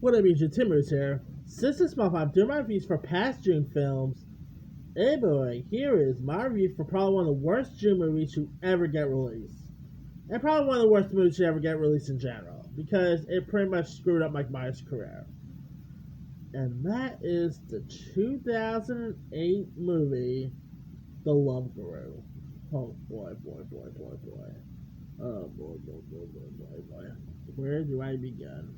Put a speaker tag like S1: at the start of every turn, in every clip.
S1: What up, YouTube? Timbers here. Since this month I'm doing my reviews for past June films, hey boy, here is my review for probably one of the worst June movies to ever get released. And probably one of the worst movies to ever get released in general, because it pretty much screwed up Mike Myers' career. And that is the 2008 movie, The Love Guru. Oh boy, boy, boy, boy, boy. Oh boy, boy, boy, boy, boy, boy. Where do I begin?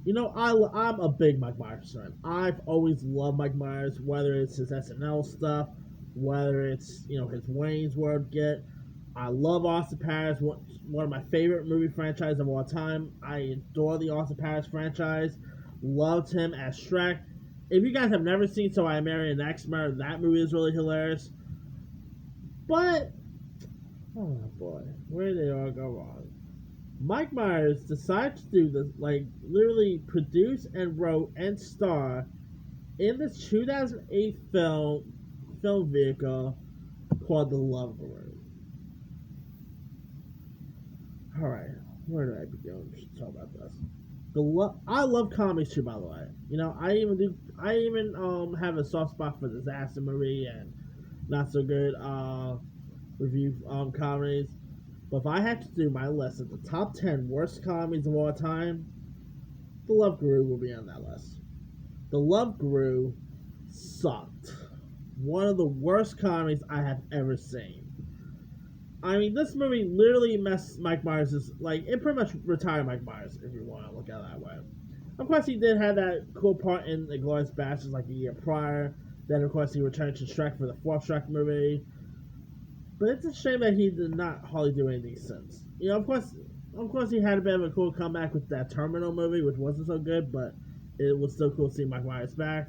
S1: You know, I'm a big Mike Myers fan. I've always loved Mike Myers, whether it's his SNL stuff, whether it's, his Wayne's World get. I love Austin Powers, one of my favorite movie franchises of all time. I adore the Austin Powers franchise. Loved him as Shrek. If you guys have never seen So I Married an X-Men, that movie is really hilarious. But, oh boy, where did it all go wrong? Mike Myers decided to do this, literally produce and wrote and star in this 2008 film vehicle called The Love Guru. Alright, where do I begin to talk about this? I love comedies too, by the way. I even have a soft spot for disaster movie and not so good review comedies. But if I had to do my list of the top 10 worst comedies of all time, The Love Guru will be on that list. The Love Guru sucked. One of the worst comedies I have ever seen. I mean, this movie literally messed Mike Myers', it pretty much retired Mike Myers, if you want to look at it that way. Of course, he did have that cool part in The Glorious Bastards a year prior. Then, of course, he returned to Shrek for the fourth Shrek movie. But it's a shame that he did not hardly do anything since. Of course, he had a bit of a cool comeback with that Terminal movie, which wasn't so good, but it was still cool to see Mike Myers back.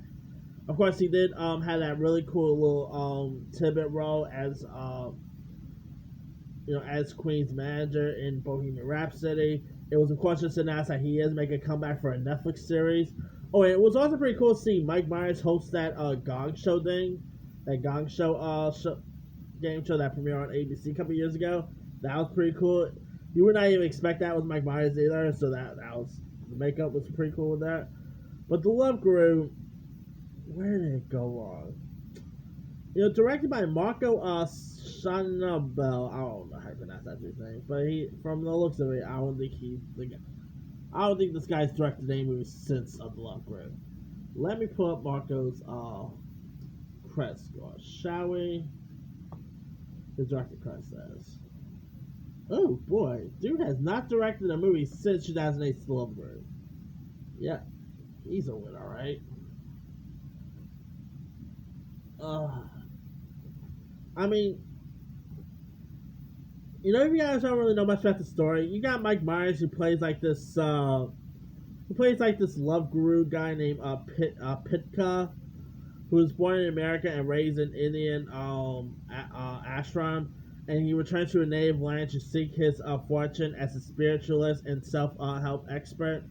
S1: Of course, he did have that really cool little tidbit role as as Queen's manager in Bohemian Rhapsody. It was, of course, just announced that he is making a comeback for a Netflix series. Oh, and it was also pretty cool to see Mike Myers host that Gong Show thing, that Gong Show game show that premiered on ABC a couple years ago. That was pretty cool. You would not even expect that with Mike Myers either, so that was, the makeup was pretty cool with that. But The Love Guru, where did it go wrong? Directed by Marco Schanabel. I don't know how to pronounce that dude's name, but from the looks of it, I don't think this guy's directed any movie since The Love Guru. Let me pull up Marco's credit score, shall we? His director credit says. Oh boy, dude has not directed a movie since 2008's The Love Guru. Yeah, he's a winner, right? I mean, if you guys don't really know much about the story, you got Mike Myers who plays this love guru guy named Pitka, who was born in America and raised in Indian ashram, and he returned to a native land to seek his fortune as a spiritualist and self-help expert.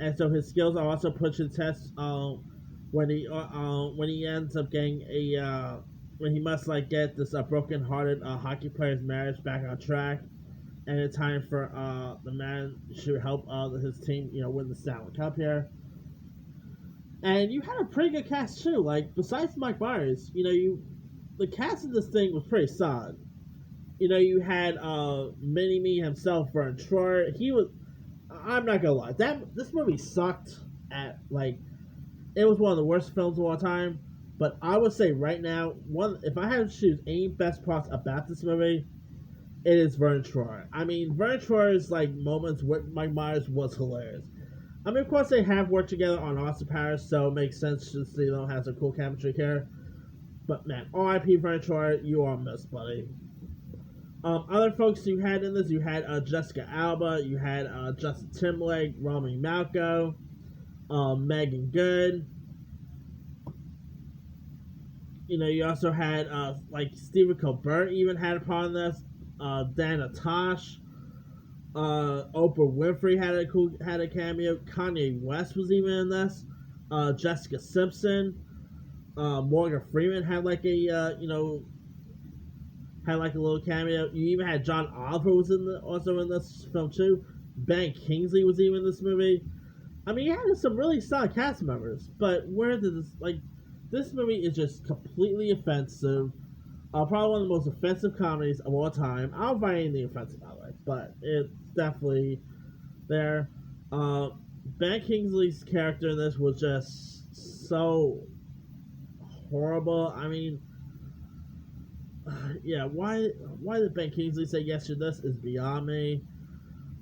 S1: And so his skills are also put to the test when he ends up getting when he must get this broken-hearted hockey player's marriage back on track, and it's time for the man to help his team win the Stanley Cup here. And you had a pretty good cast too. Besides Mike Myers, the cast of this thing was pretty solid. You had Mini-Me himself, Vern Troyer. I'm not gonna lie, this movie sucked at it was one of the worst films of all time. But I would say right now, if I had to choose any best parts about this movie, it is Vern Troyer. I mean, Vern Troyer's moments with Mike Myers was hilarious. I mean, of course, they have worked together on Austin Powers, so it makes sense to see them have some cool chemistry here. But man, R.I.P. Vern Troyer, you are missed, buddy. Other folks you had in this, you had Jessica Alba, you had Justin Timberlake, Rami Malco, Megan Good. You also had Stephen Colbert even had a part in this. Dana Tosh, Oprah Winfrey had a cameo. Kanye West was even in this. Jessica Simpson, Morgan Freeman had had a little cameo. You even had John Oliver was also in this film too. Ben Kingsley was even in this movie. I mean, he had some really solid cast members, but where did this like? This movie is just completely offensive. Probably one of the most offensive comedies of all time. I don't find anything offensive by the way, but it's definitely there. Uh, Ben Kingsley's character in this was just so horrible. I mean, yeah, why did Ben Kingsley say yes to this is beyond me.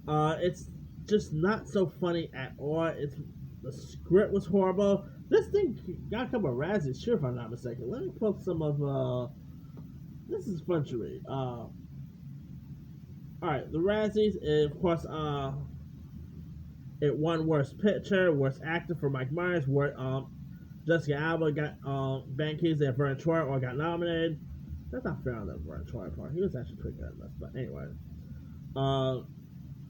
S1: It's just not so funny at all. It's the script was horrible. This thing got a couple of Razzies, sure, if I'm not mistaken. Let me pull some of this is fun to read. All right, the Razzies, of course, it won Worst Picture, Worst Actor for Mike Myers. Jessica Alba got Ben Kingsley and Vern Troyer all got nominated. That's not fair on the Vern Troyer part. He was actually pretty good in this, but anyway.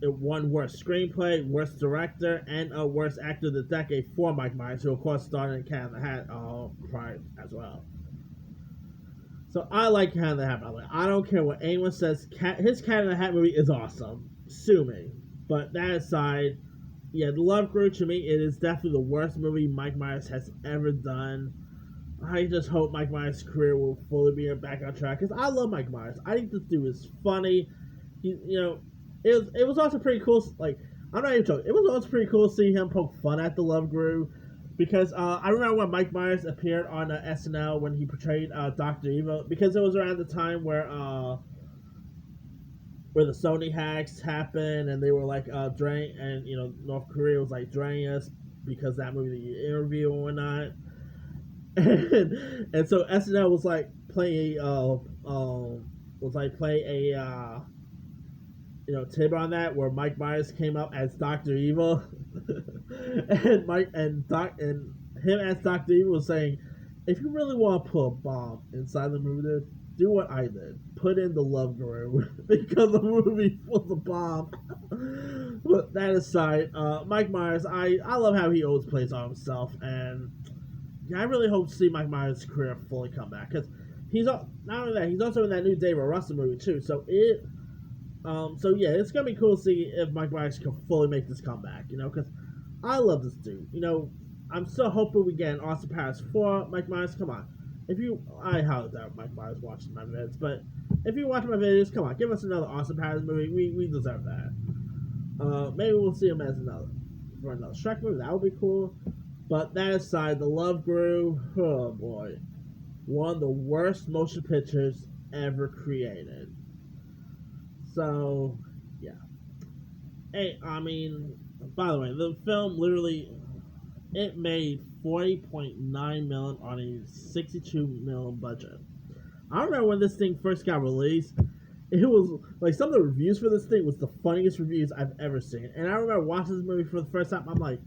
S1: It won Worst Screenplay, Worst Director, and Worst Actor of the Decade for Mike Myers, who of course starred in Cat in the Hat prior as well. So I like Cat in the Hat, by the way. I don't care what anyone says. His Cat in the Hat movie is awesome. Sue me. But that aside, yeah, The Love Guru, to me, it is definitely the worst movie Mike Myers has ever done. I just hope Mike Myers' career will fully be back on track, because I love Mike Myers. I think this dude is funny. It was also pretty cool. Like, I'm not even joking. It was also pretty cool to see him poke fun at the Love Guru, because I remember when Mike Myers appeared on SNL when he portrayed Dr. Evil, because it was around the time where the Sony hacks happened, and they were like drain, and North Korea was like draining us because that movie, the interview and whatnot, and so SNL was like playing a tip on that where Mike Myers came up as Dr. Evil, and him as Dr. Evil was saying, if you really want to put a bomb inside the movie, do what I did. Put in the Love Guru because the movie was a bomb. But that aside, Mike Myers, I love how he always plays on himself, and I really hope to see Mike Myers' career fully come back, because he's not only that, he's also in that new David Russell movie too. So yeah, it's gonna be cool to see if Mike Myers can fully make this comeback. Because I love this dude. I'm still hoping we get an Austin Powers 4. Mike Myers, come on. I highly doubt Mike Myers watches my vids, but if you watch my videos, come on, give us another Austin Powers movie. We deserve that. Maybe we'll see him as another Shrek movie. That would be cool. But that aside, The Love Guru, oh boy, one of the worst motion pictures ever created. So, yeah. Hey, I mean, by the way, the film literally, it made $40.9 million on a $62 million budget. I remember when this thing first got released, it was like some of the reviews for this thing was the funniest reviews I've ever seen. And I remember watching this movie for the first time. I'm like,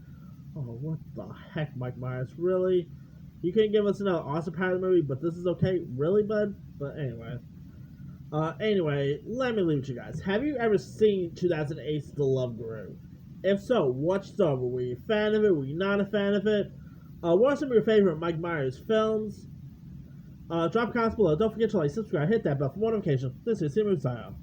S1: oh, what the heck, Mike Myers? Really? You can't give us another Austin Powers movie, but this is okay? Really, bud? But anyway, let me leave with you guys. Have you ever seen 2008's The Love Guru? If so, what star? Were you a fan of it? Were you not a fan of it? What are some of your favorite Mike Myers films? Drop comments below. Don't forget to like, subscribe, hit that bell for more notifications. This is Simon Sign.